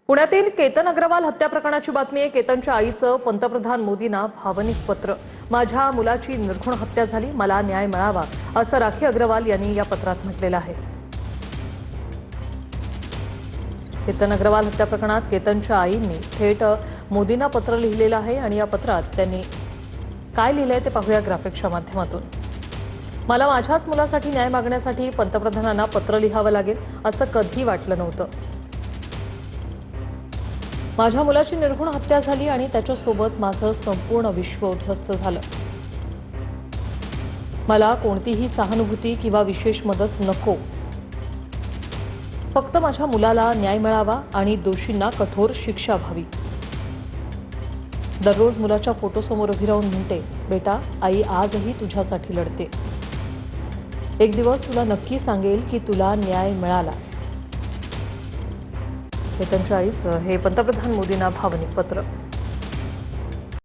पुण्यातील केतन अग्रवाल हत्या प्रकरणाची बातमी आहे। केतनच्या आईचं पंतप्रधान मोदींना भावनिक पत्र। माझ्या मुलाची निर्घृण हत्या झाली, मला न्याय मिळावा, असं राखी अग्रवाल यांनी या पत्रात म्हटलेलं आहे। केतन अग्रवाल हत्या प्रकरणात केतनच्या आईंनी थेट मोदींना पत्र लिहिलेलं आहे आणि या पत्रात त्यांनी काय लिहिलंय ते पाहूया ग्राफिक्सच्या माध्यमातून। मला माझ्याच मुलासाठी न्याय मागण्यासाठी पंतप्रधानांना पत्र लिहावं लागेल असं कधी वाटलं नव्हतं। माझ्या मुलाची निर्घृण हत्या झाली आणि त्याच्यासोबत माझं संपूर्ण विश्व उद्ध्वस्त झालं। मला कोणतीही सहानुभूती किंवा विशेष मदत नको, फक्त माझ्या मुलाला न्याय मिळावा आणि दोषींना कठोर शिक्षा व्हावी। दररोज मुलाच्या फोटोसमोर उभी राहून म्हणते, बेटा आई आजही तुझ्यासाठी लढते। एक दिवस तुला नक्की सांगेल की तुला न्याय मिळाला। केतनच्या आईचं हे पंतप्रधान मोदींना भावनिक पत्र।